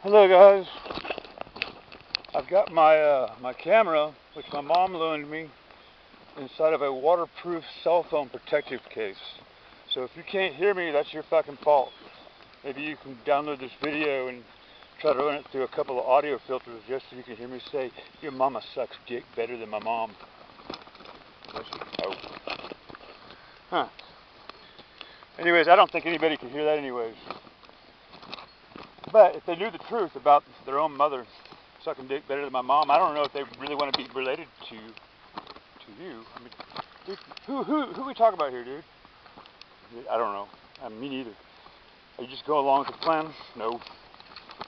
Hello guys, I've got my camera, which my mom loaned me, inside of a waterproof cell phone protective case. So if you can't hear me, that's your fucking fault. Maybe you can download this video and try to run it through a couple of audio filters just so you can hear me say, your mama sucks dick better than my mom. Oh. Huh. Anyways, I don't think anybody can hear that anyways. But if they knew the truth about their own mother sucking dick better than my mom, I don't know if they really want to be related to you. I mean, dude, who we talking about here, dude? I don't know. Me neither. Are you just go along with the plan? No.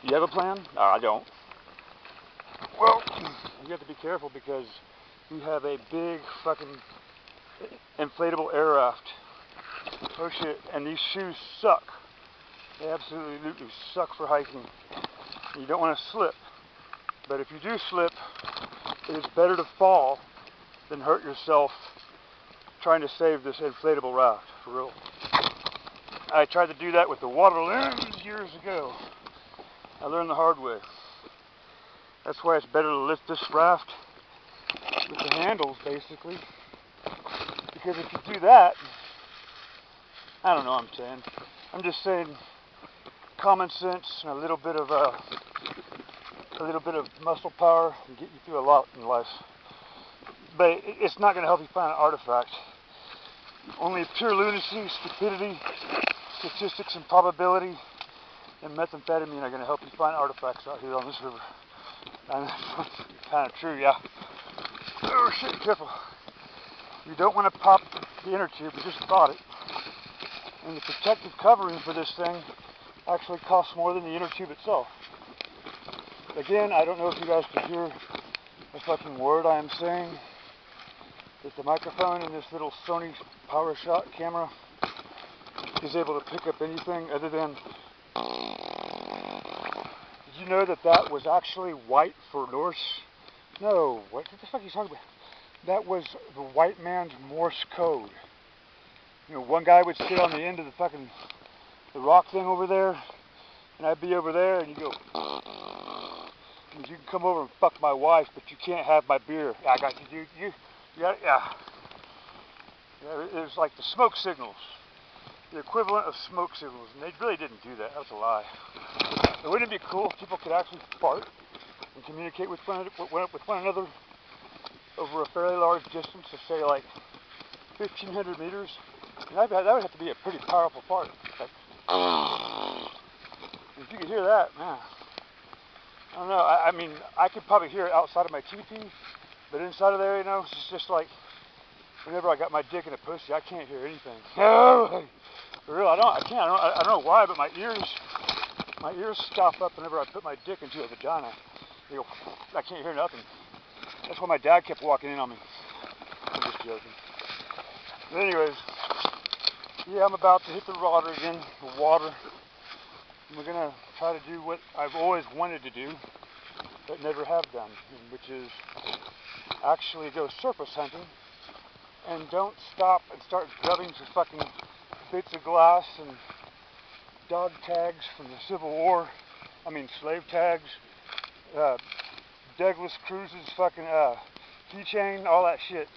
Do you have a plan? No, I don't. Well, you have to be careful because we have a big fucking inflatable air raft. Oh shit, and these shoes suck. They absolutely suck for hiking. You don't want to slip. But if you do slip, it is better to fall than hurt yourself trying to save this inflatable raft, for real. I tried to do that with the water lens years ago. I learned the hard way. That's why it's better to lift this raft with the handles, basically. Because if you do that, I don't know what I'm saying. I'm just saying common sense and a little bit of muscle power can get you through a lot in life. But it's not going to help you find an artifact. Only pure lunacy, stupidity, statistics, and probability, and methamphetamine are going to help you find artifacts out here on this river. And that's kind of true, yeah. Oh shit, careful. You don't want to pop the inner tube, we just thought it. And the protective covering for this thing actually costs more than the inner tube itself. Again, I don't know if you guys can hear the fucking word I am saying. That the microphone in this little Sony PowerShot camera is able to pick up anything other than... Did you know that that was actually white for Norse? No, what the fuck are you talking about? That was the white man's Morse code. You know, one guy would sit on the end of the rock thing over there, and I'd be over there, and you go, you can come over and fuck my wife, but you can't have my beer. I got you, dude. Yeah. It was like the smoke signals, the equivalent of smoke signals, and they really didn't do that. That was a lie. But wouldn't it be cool if people could actually fart and communicate with one another over a fairly large distance, of say like 1,500 meters? And that would have to be a pretty powerful fart. Like, if you could hear that, man. I don't know. I mean, I could probably hear it outside of my teepee, but inside of there, you know, it's just like whenever I got my dick in a pussy, I can't hear anything. For real, I don't know why, but my ears stop up whenever I put my dick into a vagina. They go, I can't hear nothing. That's why my dad kept walking in on me. I'm just joking. But anyways, yeah, I'm about to hit the water again. The water. And we're gonna try to do what I've always wanted to do, but never have done, which is actually go surface hunting and don't stop and start grubbing for fucking bits of glass and dog tags from the Civil War. I mean slave tags, Douglas Cruise's fucking keychain, all that shit.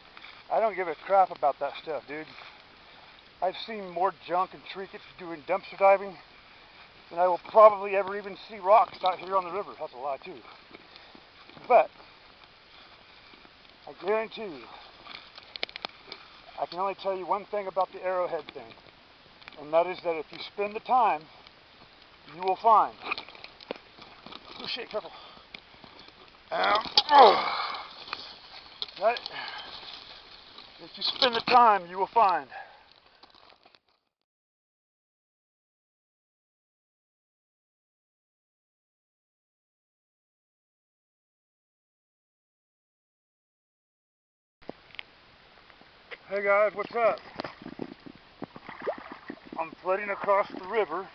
I don't give a crap about that stuff, dude. I've seen more junk and trinkets doing dumpster diving than I will probably ever even see rocks out here on the river. That's a lie too. But I guarantee you, I can only tell you one thing about the arrowhead thing, and that is that if you spend the time, you will find. Oh shit, careful. Right? If you spend the time, you will find. Hey guys, what's up? I'm floating across the river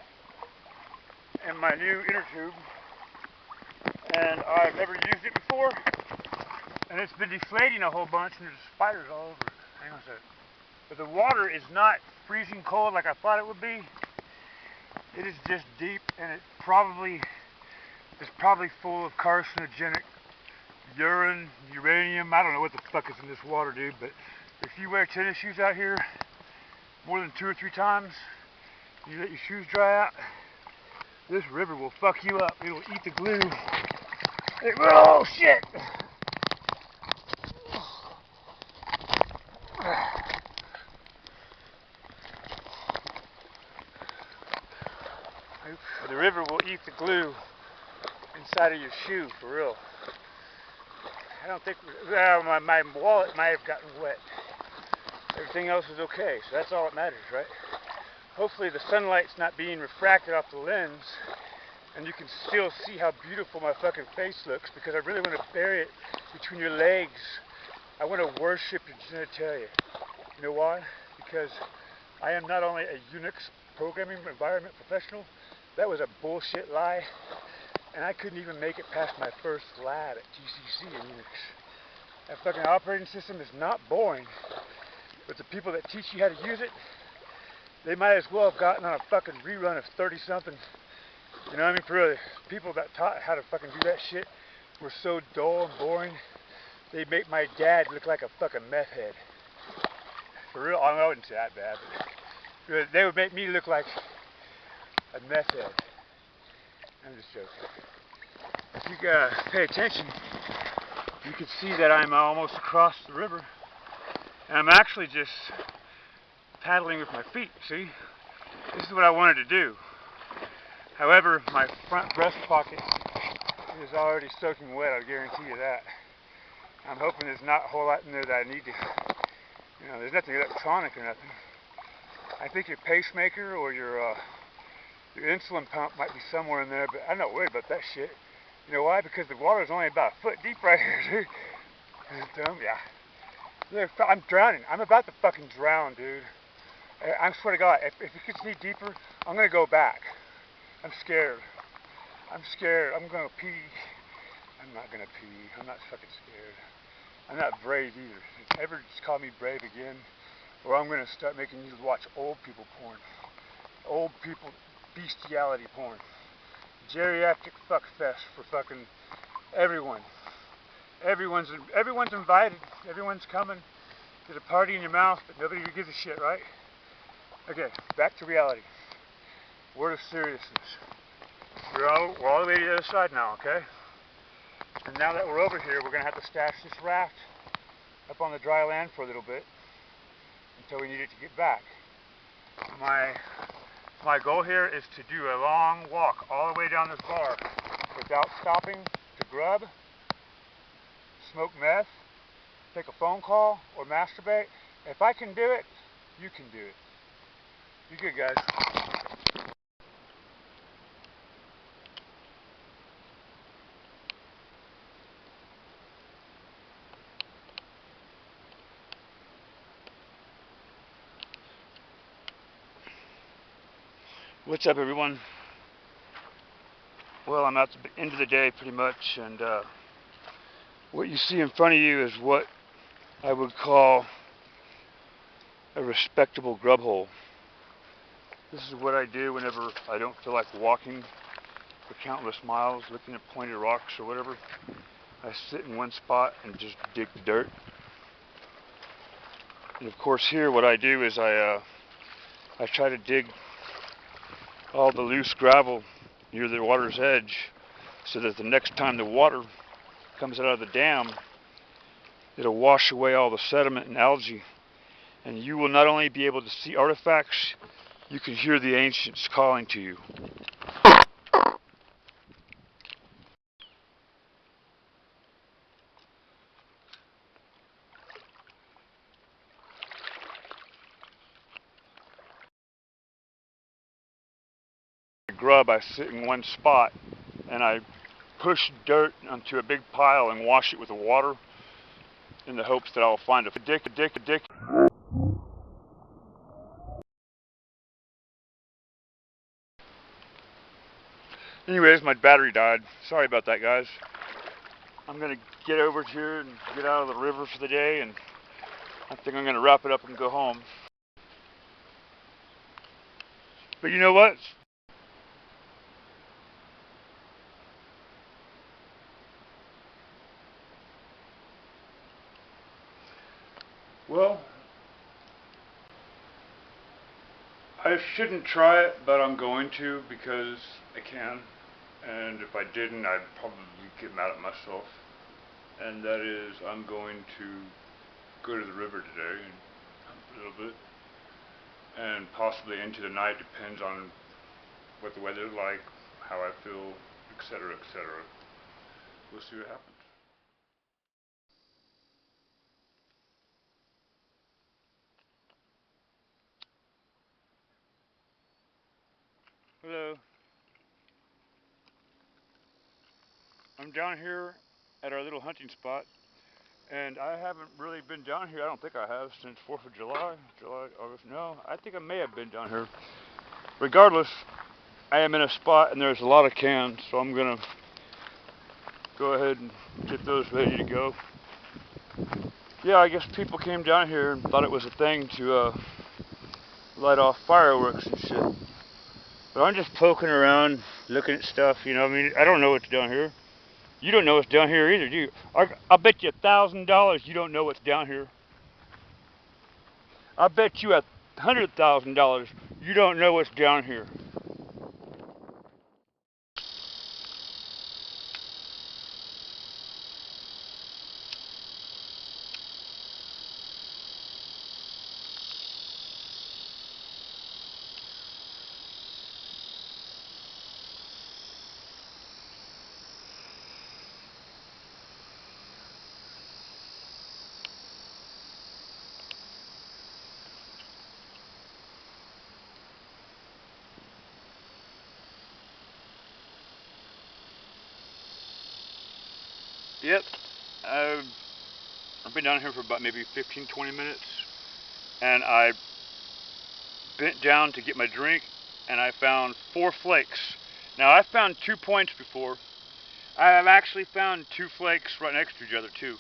in my new inner tube, and I've never used it before, and it's been deflating a whole bunch, and there's spiders all over it. Hang on a second. But the water is not freezing cold like I thought it would be. It is just deep, and it probably is probably full of carcinogenic urine, uranium. I don't know what the fuck is in this water, dude, but if you wear tennis shoes out here more than 2 or 3 times, you let your shoes dry out, this river will fuck you up. It will eat the glue. Oh shit! The river will eat the glue inside of your shoe, for real. I don't think, my wallet might have gotten wet. Everything else is okay, so that's all that matters, right? Hopefully the sunlight's not being refracted off the lens, and you can still see how beautiful my fucking face looks, because I really want to bury it between your legs. I want to worship your genitalia. You know why? Because I am not only a Unix programming environment professional, that was a bullshit lie, and I couldn't even make it past my first lab at TCC in Unix. That fucking operating system is not boring, but the people that teach you how to use it, they might as well have gotten on a fucking rerun of 30-something. You know what I mean? For real, people that taught how to fucking do that shit were so dull and boring, they'd make my dad look like a fucking meth head. For real, I wouldn't say that bad, but they would make me look like a meth head. I'm just joking. If you pay attention, you can see that I'm almost across the river, and I'm actually just paddling with my feet, see? This is what I wanted to do. However, my front breast pocket is already soaking wet, I guarantee you that. I'm hoping there's not a whole lot in there that I need to, there's nothing electronic or nothing. I think your pacemaker or your insulin pump might be somewhere in there, but I'm not worried about that shit. You know why? Because the water is only about a foot deep right here, dude. Yeah. I'm drowning. I'm about to fucking drown, dude. I swear to God, if it gets any deeper, I'm going to go back. I'm scared. I'm scared. I'm going to pee. I'm not going to pee. I'm not fucking scared. I'm not brave either. Ever just call me brave again, or I'm going to start making you watch old people porn. Old people bestiality porn. Geriatric fuck fest for fucking everyone. Everyone's invited. Everyone's coming. There's a party in your mouth, but nobody gives a shit, right? Okay, back to reality. Word of seriousness. We're all the way to the other side now, okay? And now that we're over here, we're going to have to stash this raft up on the dry land for a little bit until we need it to get back. My goal here is to do a long walk all the way down this bar without stopping to grub, smoke meth, take a phone call, or masturbate. If I can do it, you can do it. You good, guys. What's up, everyone? Well, I'm at the end of the day pretty much, and what you see in front of you is what I would call a respectable grub hole. This is what I do whenever I don't feel like walking for countless miles looking at pointed rocks or whatever. I sit in one spot and just dig the dirt. And of course here what I do is I try to dig all the loose gravel near the water's edge so that the next time the water comes out of the dam, it'll wash away all the sediment and algae, and you will not only be able to see artifacts, you can hear the ancients calling to you. Grub, I sit in one spot and I push dirt onto a big pile and wash it with the water in the hopes that I'll find a dick. Anyways, my battery died. Sorry about that, guys. I'm gonna get over here and get out of the river for the day, and I think I'm gonna wrap it up and go home. But you know what? Well, I shouldn't try it, but I'm going to because I can. And if I didn't, I'd probably get mad at myself. And that is, I'm going to go to the river today and hunt a little bit. And possibly into the night, depends on what the weather's like, how I feel, etc., etc. We'll see what happens. Hello. I'm down here at our little hunting spot, and I haven't really been down here. I don't think I have since 4th of July, August. No, I think I may have been down here. Regardless, I am in a spot and there's a lot of cans, so I'm gonna go ahead and get those ready to go. Yeah, I guess people came down here and thought it was a thing to light off fireworks and shit. But I'm just poking around, looking at stuff, you know. I mean, I don't know what's down here. You don't know what's down here either, do you? I'll bet you $1,000 you don't know what's down here. I bet you $100,000 you don't know what's down here. Yep, I've been down here for about maybe 15-20 minutes, and I bent down to get my drink, and I found 4 flakes. Now, I found 2 points before. I have actually found 2 flakes right next to each other too,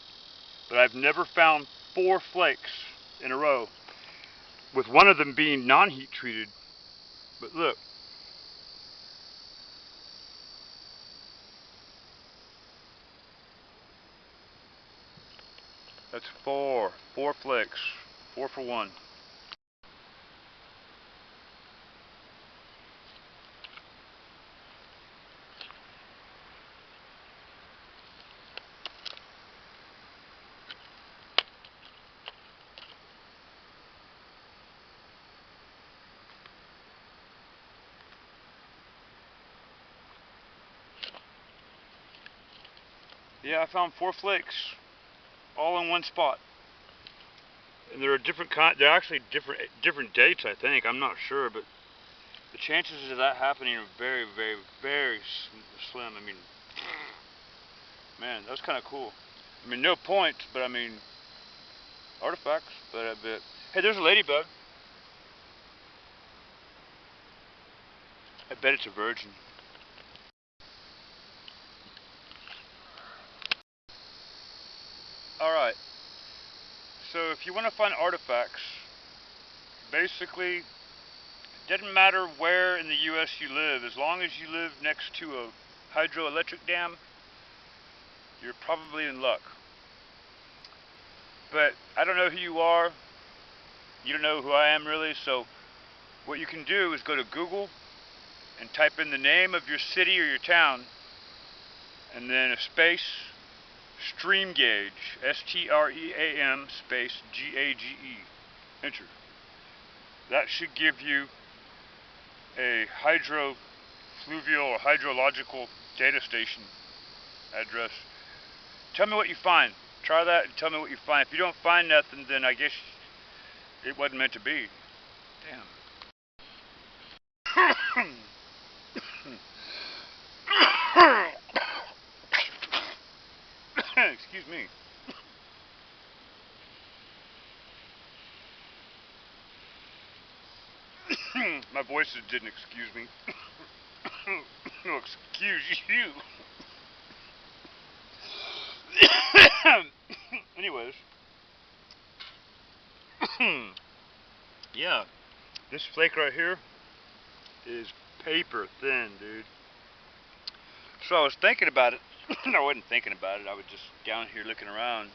but I've never found 4 flakes in a row, with one of them being non-heat treated. But look, that's 4 flakes, 4 for 1. Yeah, I found 4 flakes, all in one spot. And there are different they're actually different dates, I think. I'm not sure, but the chances of that happening are very, very, very slim. I mean, man, that was kind of cool. I mean, no points, but I mean, artifacts. But I bet. Hey, there's a ladybug. I bet it's a virgin. All right. So if you want to find artifacts, basically, it doesn't matter where in the U.S. you live, as long as you live next to a hydroelectric dam, you're probably in luck. But I don't know who you are. You don't know who I am really. So what you can do is go to Google and type in the name of your city or your town, and then a space, stream gauge, STREAM space GAGE. Enter. That should give you a hydrofluvial or hydrological data station address. Tell me what you find. Try that and tell me what you find. If you don't find nothing, then I guess it wasn't meant to be. Damn. Excuse me. My voice didn't excuse me. No, excuse you. Anyways. Yeah. This flake right here is paper thin, dude. So I was thinking about it. I wasn't thinking about it. I was just down here looking around.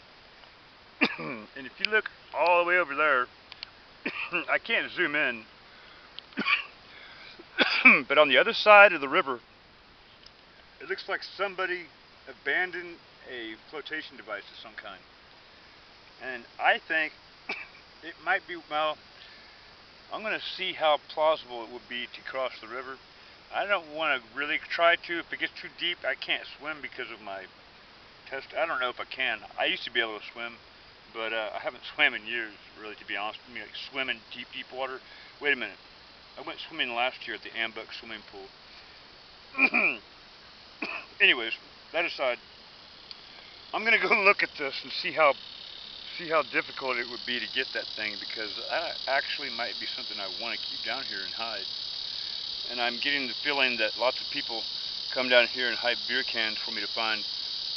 And if you look all the way over there. I can't zoom in. But on the other side of the river, it looks like somebody abandoned a flotation device of some kind. And I think it might be, well, I'm going to see how plausible it would be to cross the river. I don't want to really try to. If it gets too deep, I can't swim because of my test. I don't know if I can. I used to be able to swim, but I haven't swam in years, really, to be honest. I mean, like swim in deep, deep water. Wait a minute. I went swimming last year at the Ambuck swimming pool. Anyways, that aside, I'm gonna go look at this and see how difficult it would be to get that thing, because that actually might be something I want to keep down here and hide. And I'm getting the feeling that lots of people come down here and hide beer cans for me to find.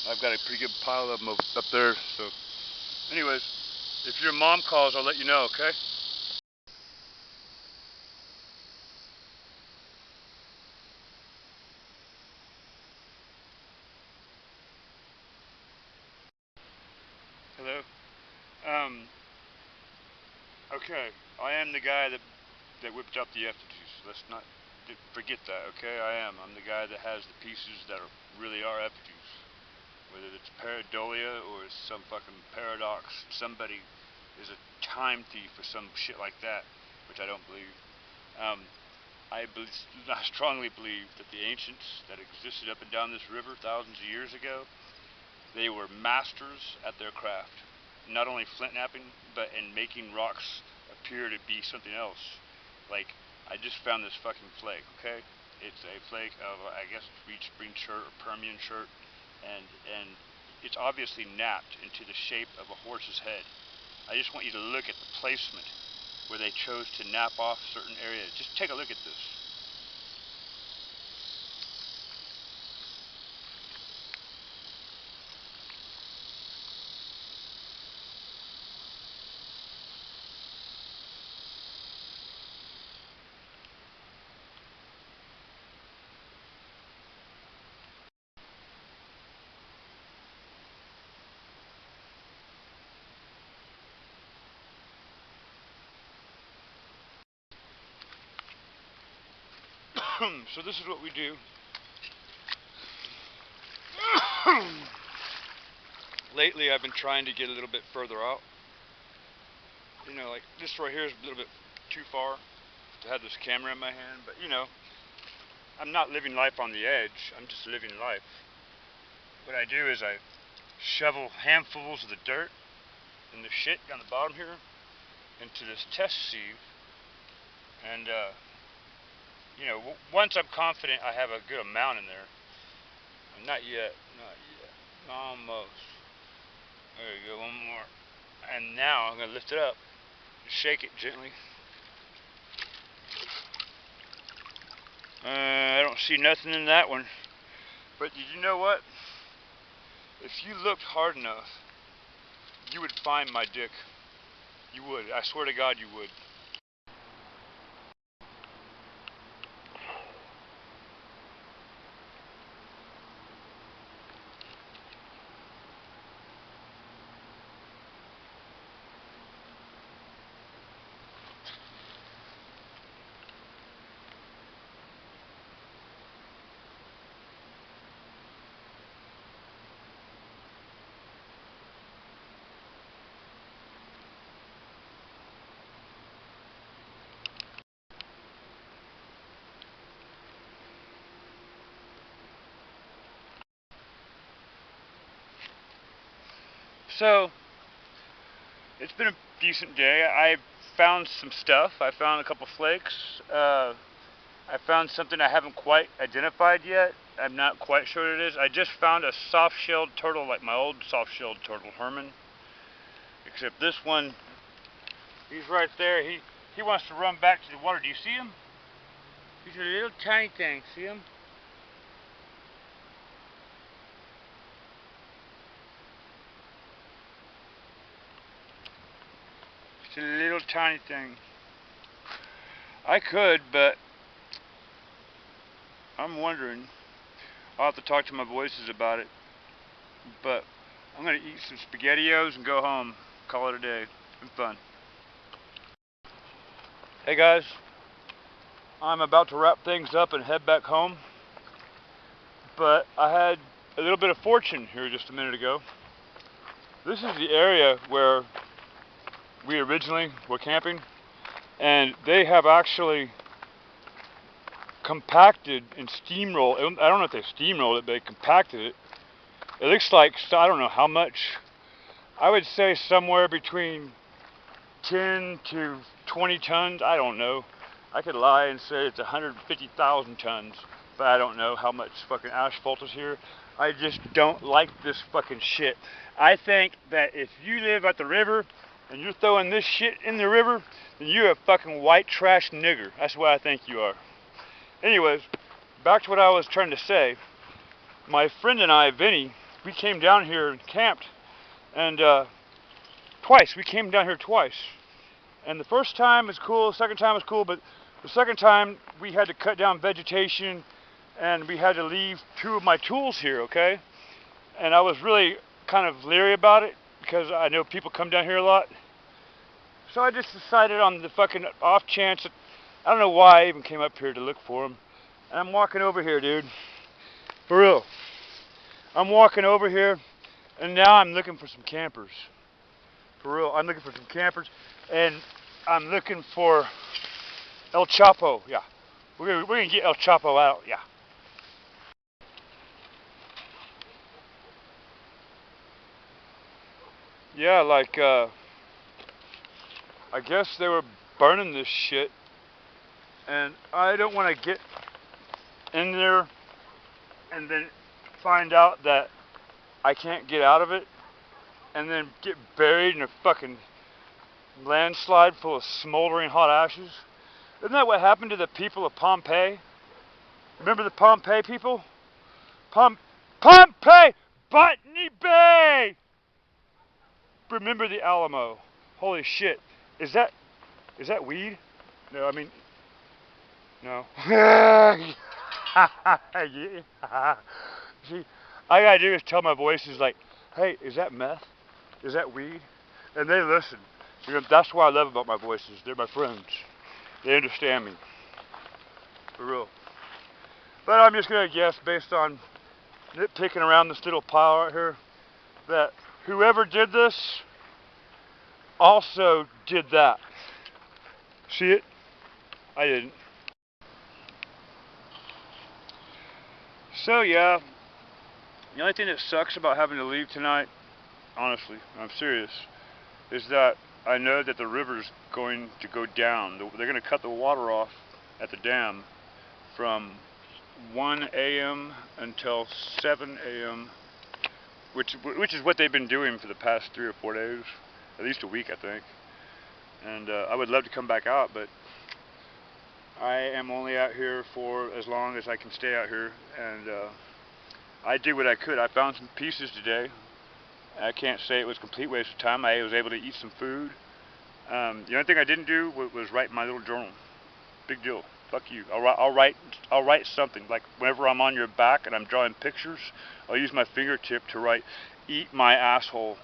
I've got a pretty good pile of them up there. So, anyways, if your mom calls, I'll let you know. Okay? Hello. Okay. I am the guy that whipped up the effigies. Let's not forget that. Okay, I am. I'm the guy that has the pieces that really are effigies. Whether it's pareidolia or some fucking paradox, somebody is a time thief or some shit like that, which I don't believe. I strongly believe that the ancients that existed up and down this river thousands of years ago, they were masters at their craft. Not only flint knapping, but in making rocks appear to be something else. Like, I just found this fucking flake, okay? It's a flake of, I guess, Reed Spring chert or Permian chert, and it's obviously knapped into the shape of a horse's head. I just want you to look at the placement where they chose to nap off certain areas. Just take a look at this. So this is what we do. Lately I've been trying to get a little bit further out. You know, like this right here is a little bit too far to have this camera in my hand, but you know, I'm not living life on the edge, I'm just living life. What I do is I shovel handfuls of the dirt and the shit down the bottom here into this test sieve, and you know, once I'm confident I have a good amount in there, not yet, almost. There you go, one more. And now I'm going to lift it up and shake it gently. I don't see nothing in that one. But you know what? If you looked hard enough, you would find my dick. You would. I swear to God you would. So, it's been a decent day. I found some stuff. I found a couple flakes. I found something I haven't quite identified yet. I'm not quite sure what it is. I just found a soft-shelled turtle, like my old soft-shelled turtle, Herman. Except this one, he's right there. He wants to run back to the water. Do you see him? He's a little tiny thing. See him? It's a little tiny thing. I could, but I'm wondering. I'll have to talk to my voices about it. But I'm gonna eat some SpaghettiOs and go home. Call it a day. Been fun. Hey guys, I'm about to wrap things up and head back home, but I had a little bit of fortune here just a minute ago. This is the area where we originally were camping, and they have actually compacted and steamrolled. I don't know if they steamrolled it, but they compacted it. It looks like, I don't know how much, I would say somewhere between 10 to 20 tons, I don't know. I could lie and say it's 150,000 tons, but I don't know how much fucking asphalt is here. I just don't like this fucking shit. I think that if you live at the river and you're throwing this shit in the river, then you're a fucking white trash nigger. That's what I think you are. Anyways, back to what I was trying to say. My friend and I, Vinny, we came down here and camped, and twice. We came down here twice. And the first time was cool, the second time was cool, but the second time we had to cut down vegetation and we had to leave 2 of my tools here, okay? And I was really kind of leery about it because I know people come down here a lot. So I just decided on the fucking off chance that, I don't know why I even came up here to look for them. And I'm walking over here, dude. For real. I'm walking over here and now I'm looking for some campers. For real, I'm looking for some campers, and I'm looking for El Chapo. Yeah, we're gonna get El Chapo out. Yeah. Yeah, like I guess they were burning this shit, and I don't want to get in there and then find out that I can't get out of it, and then get buried in a fucking landslide full of smoldering hot ashes. Isn't that what happened to the people of Pompeii? Remember the Pompeii people? Pompeii! Botany Bay! Remember the Alamo. Holy shit. Is that weed? No, I mean, no. Yeah. See, all I gotta do is tell my voices like, hey, is that meth? Is that weed? And they listen. Because that's what I love about my voices. They're my friends. They understand me. For real. But I'm just gonna guess, based on nitpicking around this little pile right here, that whoever did this also did that. See it? I didn't. So yeah, the only thing that sucks about having to leave tonight, honestly, I'm serious, is that I know that the river's going to go down. They're going to cut the water off at the dam from 1 a.m. until 7 a.m., which is what they've been doing for the past 3 or 4 days, at least a week, I think. And I would love to come back out, but I am only out here for as long as I can stay out here, and I did what I could. I found some pieces today. I can't say it was a complete waste of time. I was able to eat some food. The only thing I didn't do was write my little journal. Big deal. Fuck you. I'll write something. Like whenever I'm on your back and I'm drawing pictures, I'll use my fingertip to write "Eat my asshole"